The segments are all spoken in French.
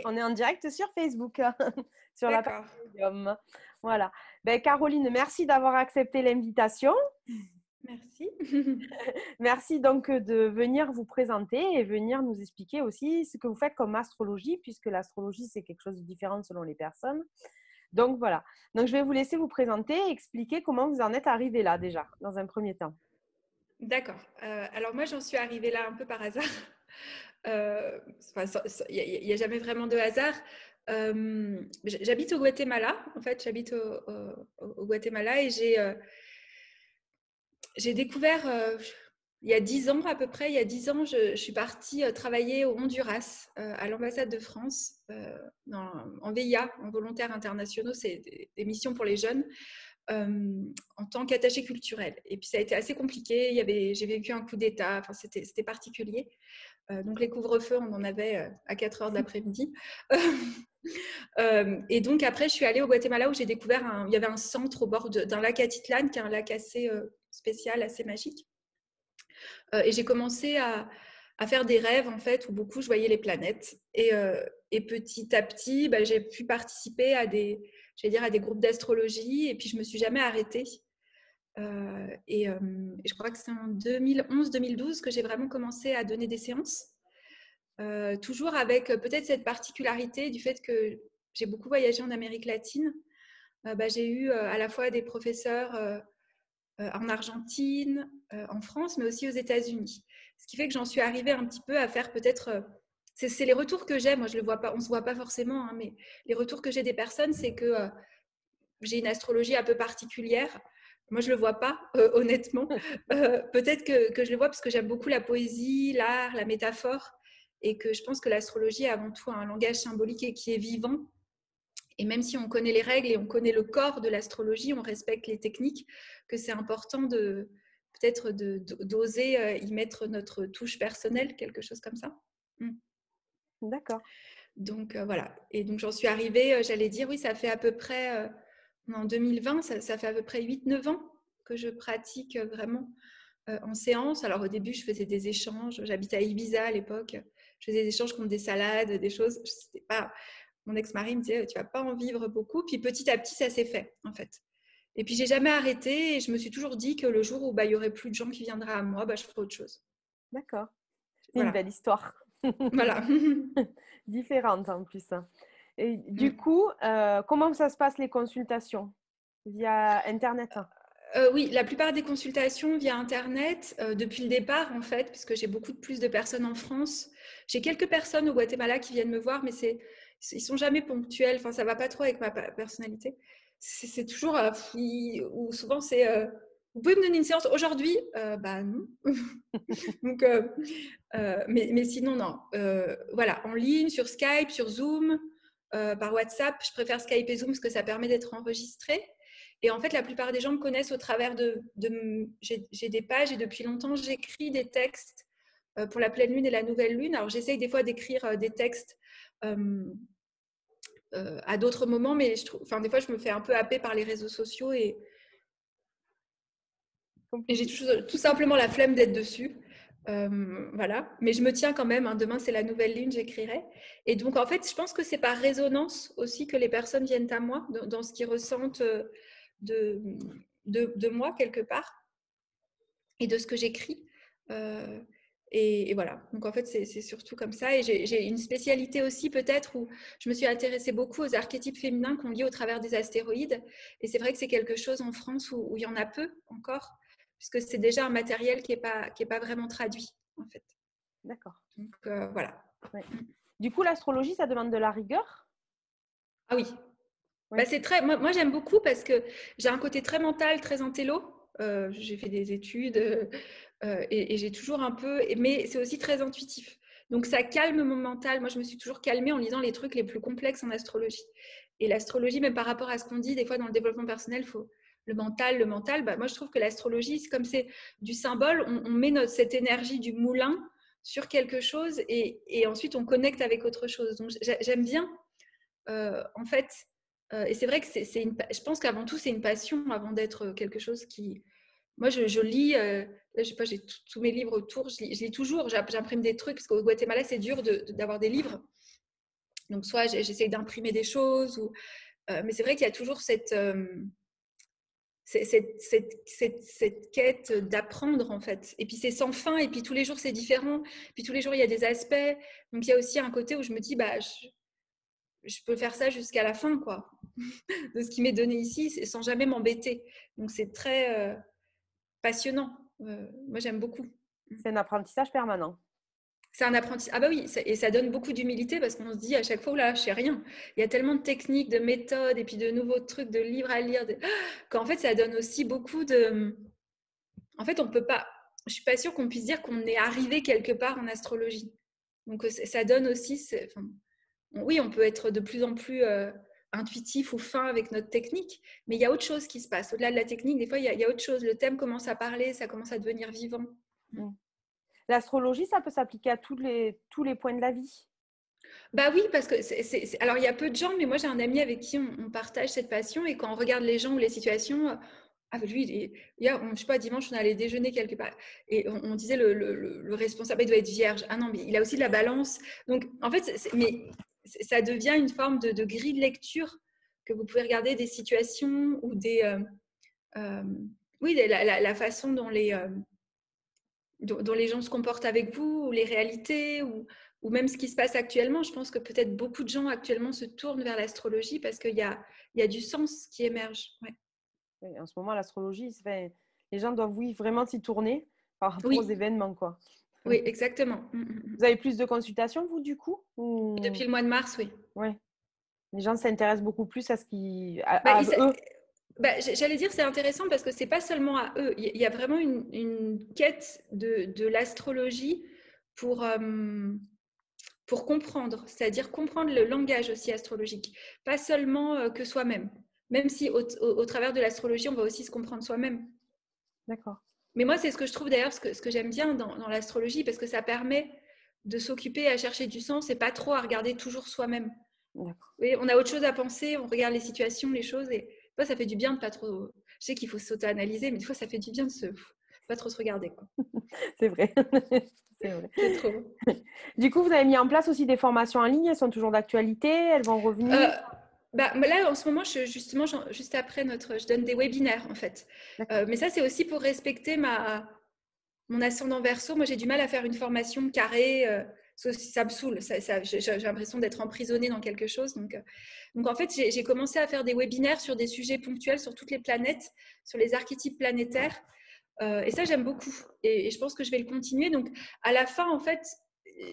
On est en direct sur Facebook, sur la page D'accord. Medium. Voilà. Ben, Caroline, merci d'avoir accepté l'invitation. Merci. Merci donc de venir vous présenter et venir nous expliquer aussi ce que vous faites comme astrologie, puisque l'astrologie, c'est quelque chose de différent selon les personnes. Donc voilà. Donc je vais vous laisser vous présenter et expliquer comment vous en êtes arrivé là déjà, dans un premier temps. D'accord. Alors moi, j'en suis arrivée là un peu par hasard. Il n'y a jamais vraiment de hasard. J'habite au Guatemala. En fait, j'habite au Guatemala et j'ai découvert il y a 10 ans à peu près. Il y a 10 ans, je suis partie travailler au Honduras, à l'ambassade de France, en VIA, en volontaires internationaux. C'est des missions pour les jeunes. En tant qu'attaché culturel. Et puis ça a été assez compliqué. J'ai vécu un coup d'État. Enfin, c'était particulier. Donc les couvre-feux, on en avait à 4 heures de l'après-midi. Et donc après, je suis allée au Guatemala où j'ai découvert il y avait un centre au bord d'un lac Atitlan, qui est un lac assez spécial, assez magique. Et j'ai commencé à faire des rêves en fait où beaucoup je voyais les planètes. Et petit à petit, j'ai pu participer à des groupes d'astrologie et puis je me suis jamais arrêtée. Et je crois que c'est en 2011-2012 que j'ai vraiment commencé à donner des séances. Toujours avec peut-être cette particularité du fait que j'ai beaucoup voyagé en Amérique latine. J'ai eu à la fois des professeurs en Argentine, en France, mais aussi aux États-Unis. Ce qui fait que j'en suis arrivée un petit peu à faire peut-être... c'est les retours que j'ai, moi je le vois pas, on se voit pas forcément, hein, mais les retours que j'ai des personnes, c'est que j'ai une astrologie un peu particulière. Moi, je ne le vois pas, honnêtement. Peut-être que je le vois parce que j'aime beaucoup la poésie, l'art, la métaphore, et que je pense que l'astrologie est avant tout un langage symbolique et qui est vivant. Et même si on connaît les règles et on connaît le corps de l'astrologie, on respecte les techniques, que c'est important peut-être d'oser y mettre notre touche personnelle, quelque chose comme ça. D'accord. Donc voilà. Et donc j'en suis arrivée, j'allais dire, oui, ça fait à peu près, en 2020, ça fait à peu près 8-9 ans que je pratique vraiment en séance. Alors au début, je faisais des échanges. J'habitais à Ibiza à l'époque. Je faisais des échanges contre des salades, des choses. C'était pas... Mon ex-mari me disait, tu vas pas en vivre beaucoup. Puis petit à petit, ça s'est fait, en fait. Et puis j'ai jamais arrêté et je me suis toujours dit que le jour où il y aurait plus de gens qui viendraient à moi, je ferais autre chose. D'accord. C'est une Voilà. belle histoire. Voilà. Différente en plus. Et du coup, comment ça se passe les consultations? Via Internet? Oui, la plupart des consultations via Internet, depuis le départ en fait, puisque j'ai beaucoup plus de personnes en France. J'ai quelques personnes au Guatemala qui viennent me voir, mais ils sont jamais ponctuels. Enfin, ça va pas trop avec ma personnalité. C'est toujours, ou souvent c'est, vous pouvez me donner une séance aujourd'hui? Bah non. Donc, mais sinon non. Voilà, en ligne, sur Skype, sur Zoom, par WhatsApp. Je préfère Skype et Zoom parce que ça permet d'être enregistré. Et en fait, la plupart des gens me connaissent au travers j'ai des pages et depuis longtemps, j'écris des textes pour la pleine lune et la nouvelle lune. Alors, j'essaye des fois d'écrire des textes à d'autres moments, mais des fois, je me fais un peu happer par les réseaux sociaux et j'ai tout simplement la flemme d'être dessus. Voilà, mais je me tiens quand même, hein. Demain, c'est la nouvelle lune, j'écrirai. Et donc, en fait, je pense que c'est par résonance aussi que les personnes viennent à moi dans ce qu'ils ressentent de, de moi, quelque part, et de ce que j'écris. Et voilà, donc en fait, c'est surtout comme ça. Et j'ai une spécialité aussi, peut-être, où je me suis intéressée beaucoup aux archétypes féminins qu'on lit au travers des astéroïdes. Et c'est vrai que c'est quelque chose en France où il y en a peu encore, puisque c'est déjà un matériel qui est pas vraiment traduit, en fait. D'accord. Donc voilà. Ouais. Du coup, l'astrologie, ça demande de la rigueur? Ah oui. Oui. C'est très... Moi, j'aime beaucoup parce que j'ai un côté très mental, très intello. J'ai fait des études et j'ai toujours un peu... Mais c'est aussi très intuitif. Donc, ça calme mon mental. Moi, je me suis toujours calmée en lisant les trucs les plus complexes en astrologie. Et l'astrologie, même par rapport à ce qu'on dit, des fois, dans le développement personnel, il faut le mental. Moi, je trouve que l'astrologie, c'est comme c'est du symbole, on met cette énergie du moulin sur quelque chose et ensuite, on connecte avec autre chose. Donc, j'aime bien, en fait... et c'est vrai que je pense qu'avant tout, c'est une passion avant d'être quelque chose qui... Moi, je lis, là, je sais pas, j'ai tous mes livres autour, je lis toujours, j'imprime des trucs, parce qu'au Guatemala, c'est dur d'avoir des livres. Donc, soit j'essaie d'imprimer des choses, mais c'est vrai qu'il y a toujours cette quête d'apprendre, en fait. Et puis, c'est sans fin. Et puis, tous les jours, c'est différent. Puis, tous les jours, il y a des aspects. Donc, il y a aussi un côté où je me dis, bah, je peux faire ça jusqu'à la fin, quoi, de ce qui m'est donné ici, sans jamais m'embêter. Donc, c'est très passionnant. Moi, j'aime beaucoup. C'est un apprentissage permanent. C'est un apprentissage. Ah bah oui, et ça donne beaucoup d'humilité parce qu'on se dit à chaque fois, là, je sais rien. Il y a tellement de techniques, de méthodes et puis de nouveaux trucs, de livres à lire, qu'en fait, ça donne aussi beaucoup de... En fait, on peut pas... Je suis pas sûre qu'on puisse dire qu'on est arrivé quelque part en astrologie. Donc, ça donne aussi... Enfin, oui, on peut être de plus en plus intuitif ou fin avec notre technique, mais il y a autre chose qui se passe. Au-delà de la technique, des fois, il y a autre chose. Le thème commence à parler, ça commence à devenir vivant. Mm. L'astrologie, ça peut s'appliquer à tous les points de la vie. Bah oui, parce que alors il y a peu de gens, mais moi j'ai un ami avec qui on partage cette passion et quand on regarde les gens ou les situations, lui, hier, je sais pas, dimanche, on allait déjeuner quelque part et on disait le responsable, il doit être vierge. Ah non, mais il a aussi de la balance. Donc en fait, ça devient une forme de grille de lecture que vous pouvez regarder des situations ou euh, oui, la façon dont les gens se comportent avec vous, ou les réalités, ou même ce qui se passe actuellement. Je pense que peut-être beaucoup de gens actuellement se tournent vers l'astrologie parce qu'il y a du sens qui émerge. Ouais. En ce moment, l'astrologie, les gens doivent, oui, vraiment s'y tourner par rapport aux Oui, événements, quoi. oui, exactement. Vous avez plus de consultations, vous, du coup Depuis le mois de mars, oui. Ouais. Les gens s'intéressent beaucoup plus à ce Bah, à eux. j'allais dire c'est intéressant parce que c'est pas seulement à eux. Il y a vraiment une quête de l'astrologie pour, pour comprendre, c'est-à-dire comprendre le langage aussi astrologique, pas seulement que soi-même. Même si au travers de l'astrologie, on va aussi se comprendre soi-même. D'accord. Mais moi, c'est ce que je trouve d'ailleurs, ce que j'aime bien dans l'astrologie, parce que ça permet de s'occuper à chercher du sens et pas trop à regarder toujours soi-même. D'accord. Oui, on a autre chose à penser, on regarde les situations, les choses, et des fois, ça fait du bien de pas trop. Je sais qu'il faut s'auto-analyser, mais des fois, ça fait du bien de pas trop se regarder, quoi. C'est vrai. C'est vrai. Je trouve. Du coup, vous avez mis en place aussi des formations en ligne. Elles sont toujours d'actualité. Elles vont revenir. Euh, là, en ce moment, justement, juste après je donne des webinaires, en fait. D'accord. Mais ça, c'est aussi pour respecter mon ascendant Verseau. Moi, j'ai du mal à faire une formation carrée. Ça me saoule. J'ai l'impression d'être emprisonnée dans quelque chose. Donc en fait, j'ai commencé à faire des webinaires sur des sujets ponctuels, sur toutes les planètes, sur les archétypes planétaires. Et ça, j'aime beaucoup. Et je pense que je vais le continuer. Donc, à la fin, en fait,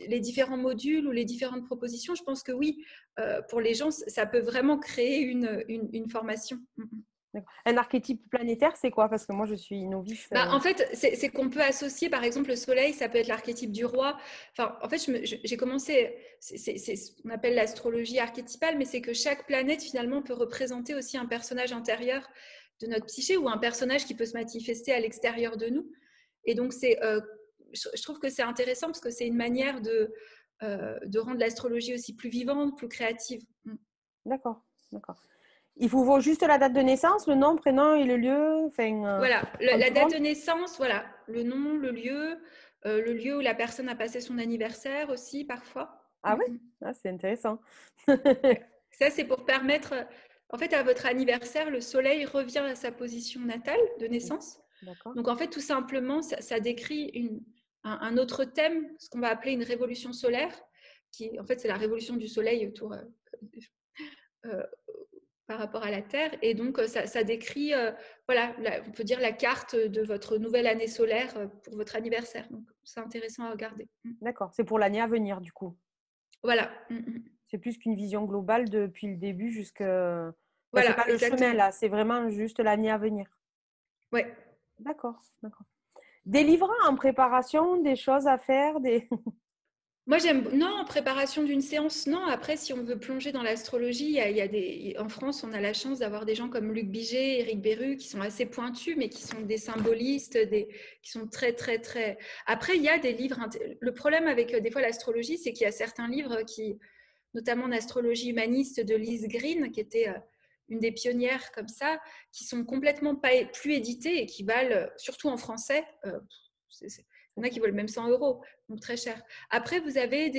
les différents modules ou les différentes propositions, je pense que oui, pour les gens, ça peut vraiment créer une formation. Un archétype planétaire, c'est quoi? Parce que moi, je suis novice. En fait, c'est qu'on peut associer, par exemple, le soleil, ça peut être l'archétype du roi. Enfin, en fait, j'ai commencé, c'est ce qu'on appelle l'astrologie archétypale, mais c'est que chaque planète, finalement, peut représenter aussi un personnage intérieur de notre psyché ou un personnage qui peut se manifester à l'extérieur de nous. Et donc, je trouve que c'est intéressant parce que c'est une manière de rendre l'astrologie aussi plus vivante, plus créative. D'accord. D'accord. Il faut juste la date de naissance, le nom, prénom et le lieu. Enfin, Voilà, comme la tout le date monde. de naissance, voilà, le nom, le lieu où la personne a passé son anniversaire aussi parfois. Ah oui? Ah, c'est intéressant. Ouais. Ça, c'est pour permettre, en fait, à votre anniversaire, le soleil revient à sa position natale de naissance. D'accord. Donc, en fait, tout simplement, ça décrit un autre thème, ce qu'on va appeler une révolution solaire, qui, en fait, c'est la révolution du soleil euh, par rapport à la Terre. Et donc, ça décrit, voilà, on peut dire la carte de votre nouvelle année solaire pour votre anniversaire. Donc, c'est intéressant à regarder. D'accord. C'est pour l'année à venir, du coup. Voilà. C'est plus qu'une vision globale depuis le début jusqu'à. Enfin, c'est Voilà, pas le chemin exactement. là, c'est vraiment juste l'année à venir. Ouais. D'accord, d'accord. Des livres en préparation, des choses à faire, des. Moi, non, en préparation d'une séance, non. Après, si on veut plonger dans l'astrologie, en France, on a la chance d'avoir des gens comme Luc Biget, Éric Beru, qui sont assez pointus, mais qui sont des symbolistes, qui sont très, très, très. Après, il y a des livres. Le problème avec des fois l'astrologie, c'est qu'il y a certains livres notamment en astrologie humaniste de Lise Green, qui était une des pionnières comme ça, qui sont complètement plus édités et qui valent, surtout en français, il y en a qui valent même 100 €, donc très cher. Après, vous avez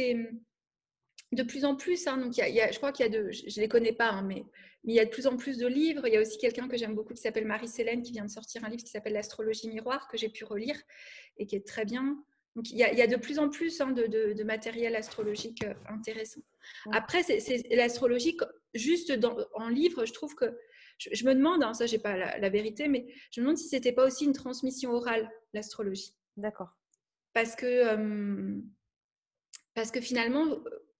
de plus en plus, hein, donc je crois qu'il y a je ne les connais pas, hein, mais il y a de plus en plus de livres. Il y a aussi quelqu'un que j'aime beaucoup qui s'appelle Marie-Célène qui vient de sortir un livre qui s'appelle L'astrologie miroir que j'ai pu relire et qui est très bien. Donc il y a de plus en plus, hein, de matériel astrologique intéressant. Après, c'est l'astrologie, juste en livre, je trouve que je me demande, hein, ça j'ai pas la vérité, mais je me demande si c'était pas aussi une transmission orale, l'astrologie. D'accord. Parce que, parce que finalement,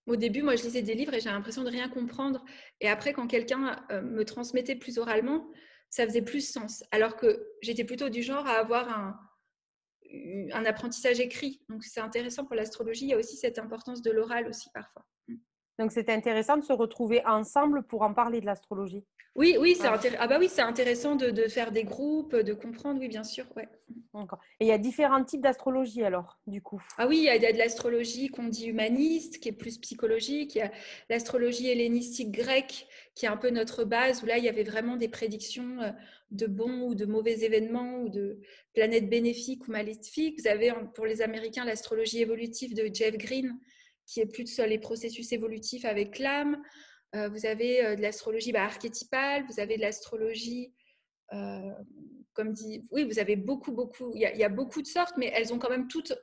au début, moi, je lisais des livres et j'ai l'impression de rien comprendre. Et après, quand quelqu'un me transmettait plus oralement, ça faisait plus sens. Alors que j'étais plutôt du genre à avoir un apprentissage écrit. Donc, c'est intéressant pour l'astrologie. Il y a aussi cette importance de l'oral aussi parfois. Donc, c'était intéressant de se retrouver ensemble pour en parler de l'astrologie. Oui, oui, Ah, ah bah oui, c'est intéressant de faire des groupes, de comprendre, oui, bien sûr. Ouais. d'accord. Et il y a différents types d'astrologie alors, du coup. Ah oui, il y a de l'astrologie qu'on dit humaniste, qui est plus psychologique. Il y a l'astrologie hellénistique grecque, qui est un peu notre base, où là, il y avait vraiment des prédictions de bons ou de mauvais événements, ou de planètes bénéfiques ou maléfiques. Vous avez, pour les Américains, l'astrologie évolutive de Jeff Green, qui est plus sur les processus évolutifs avec l'âme. Vous avez de l'astrologie archétypale, vous avez de l'astrologie comme dit, oui, vous avez beaucoup, il y a beaucoup de sortes, mais elles ont quand même toutes,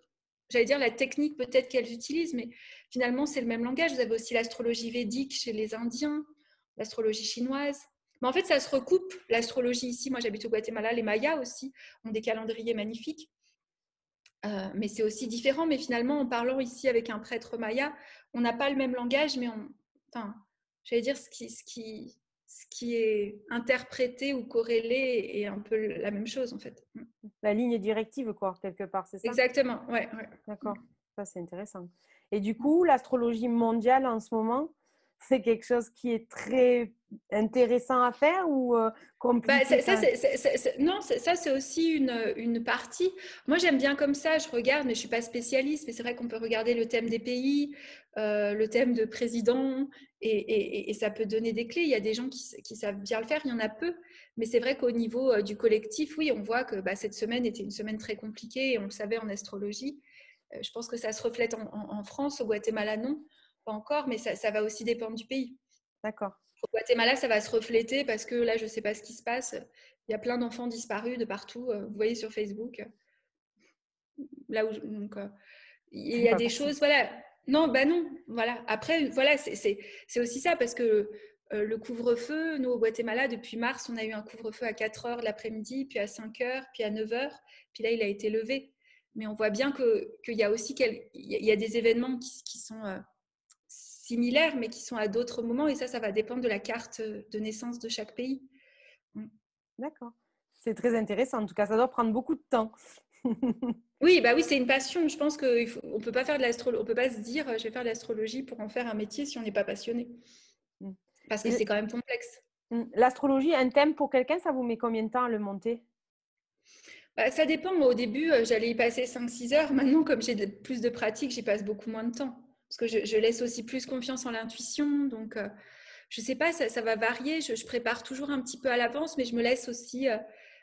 j'allais dire la technique peut-être qu'elles utilisent, mais finalement c'est le même langage. Vous avez aussi l'astrologie védique chez les Indiens, l'astrologie chinoise. Mais en fait, ça se recoupe. L'astrologie ici, moi j'habite au Guatemala, les Mayas aussi ont des calendriers magnifiques. Mais c'est aussi différent. Mais finalement, en parlant ici avec un prêtre maya, on n'a pas le même langage, mais enfin, j'allais dire ce qui est interprété ou corrélé est un peu la même chose en fait. La ligne directive, quoi, quelque part, c'est ça? Exactement, ouais. D'accord, ça c'est intéressant. Et du coup, l'astrologie mondiale en ce moment, c'est quelque chose qui est très intéressant à faire ou compliqué quand même? Non, ça c'est aussi une partie. Moi j'aime bien comme ça, je regarde, mais je ne suis pas spécialiste, mais c'est vrai qu'on peut regarder le thème des pays, le thème de président, et ça peut donner des clés. Il y a des gens qui savent bien le faire, il y en a peu, mais c'est vrai qu'au niveau du collectif, oui, on voit que cette semaine était une semaine très compliquée, et on le savait en astrologie. Je pense que ça se reflète en France, au Guatemala non, pas encore, mais ça va aussi dépendre du pays. D'accord. Au Guatemala, ça va se refléter parce que là, je ne sais pas ce qui se passe. Il y a plein d'enfants disparus de partout. Vous voyez sur Facebook. Là où donc, il C'est y a pas des facile. choses, voilà. Non, bah non, voilà. Après, voilà, c'est aussi ça parce que le couvre-feu, nous au Guatemala, depuis mars, on a eu un couvre-feu à 4 heures de l'après-midi, puis à 5 heures, puis à 9 heures. Puis là, il a été levé. Mais on voit bien qu'il y a aussi il y a des événements qui sont similaires, mais qui sont à d'autres moments. Et ça va dépendre de la carte de naissance de chaque pays. D'accord. C'est très intéressant. En tout cas, ça doit prendre beaucoup de temps. Oui, bah oui, c'est une passion. Je pense qu'on peut pas faire de l'astrologie, on peut pas se dire je vais faire de l'astrologie pour en faire un métier si on n'est pas passionné, parce que Et c'est quand même complexe. l'astrologie, un thème pour quelqu'un, ça vous met combien de temps à le monter? Ça dépend. Moi, au début, j'allais y passer 5-6 heures. Maintenant, comme j'ai plus de pratique, j'y passe beaucoup moins de temps. Parce que je laisse aussi plus confiance en l'intuition. Donc, je sais pas, ça va varier. Je prépare toujours un petit peu à l'avance, mais je me laisse aussi,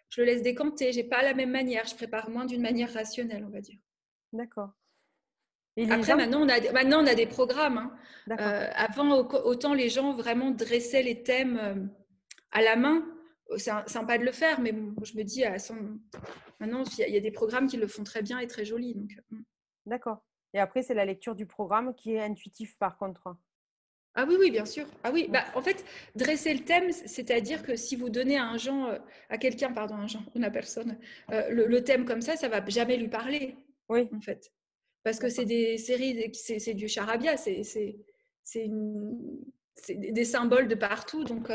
je le laisse décanter. J'ai pas la même manière. Je prépare moins d'une manière rationnelle, on va dire. D'accord. Et les Après, gens, maintenant, on a des programmes. Hein. d'accord. Avant, autant les gens vraiment dressaient les thèmes à la main. C'est sympa de le faire, mais bon, je me dis, maintenant, il y a des programmes qui le font très bien et très jolis. Donc, D'accord. Et après, c'est la lecture du programme qui est intuitif par contre. Ah oui, oui, bien sûr. Ah oui, Mm. en fait, dresser le thème, c'est-à-dire que si vous donnez à quelqu'un, pardon, un genre, une personne, le thème comme ça va jamais lui parler, Oui, en fait. Parce que c'est d'accord. des séries, c'est du charabia, c'est des symboles de partout. Donc,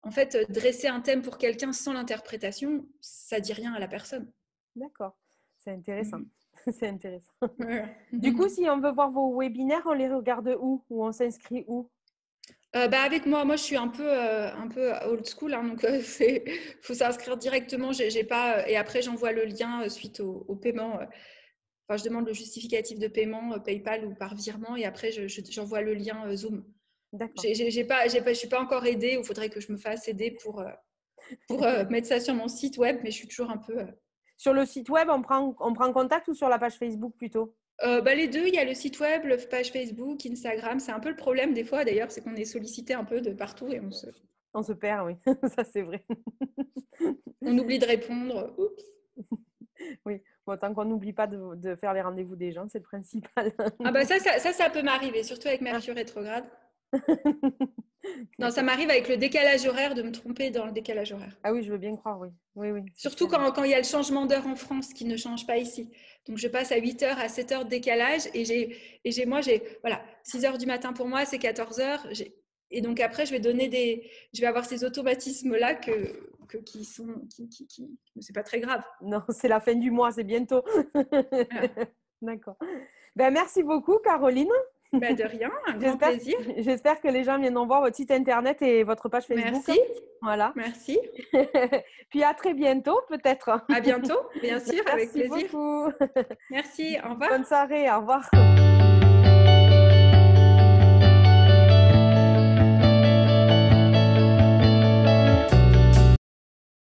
en fait, dresser un thème pour quelqu'un sans l'interprétation, ça dit rien à la personne. D'accord. C'est intéressant. Mhm. C'est intéressant. Voilà. Du coup, si on veut voir vos webinaires, on les regarde où? Ou on s'inscrit où? Avec moi, je suis un peu old school, hein, donc faut s'inscrire directement. J'ai pas, et après, j'envoie le lien suite au paiement. Enfin, je demande le justificatif de paiement PayPal ou par virement, et après, j'envoie le lien Zoom. D'accord. Je suis pas encore aidée. Il faudrait que je me fasse aider pour mettre ça sur mon site web, mais je suis toujours un peu. Sur le site web, on prend contact ou sur la page Facebook plutôt? Les deux, il y a le site web, la page Facebook, Instagram. C'est un peu le problème des fois d'ailleurs, c'est qu'on est sollicité un peu de partout et On se perd, oui, ça c'est vrai. on oublie de répondre. Oups. Oui, bon, tant qu'on n'oublie pas de faire les rendez-vous des gens, c'est le principal. Ah bah ça peut m'arriver, surtout avec Ah. Mercure rétrograde. Non, ça D'accord. m'arrive avec le décalage horaire de me tromper dans le décalage horaire. Ah oui, je veux bien croire, oui. Oui, oui, c'est Surtout clair. quand il y a le changement d'heure en France qui ne change pas ici. Donc je passe à 8 heures, à 7 heures de décalage voilà, 6 heures du matin pour moi, c'est 14 heures. Et donc après, je vais avoir ces automatismes-là c'est pas très grave. Non, c'est la fin du mois, c'est bientôt. Voilà. D'accord. Ben, merci beaucoup, Caroline. Bah, de rien, un grand plaisir. J'espère que les gens viendront voir votre site internet et votre page Facebook. Merci. Voilà. Merci. Puis à très bientôt, peut-être. À bientôt, bien sûr, avec Merci plaisir. beaucoup. Merci, au revoir. Bonne soirée, au revoir.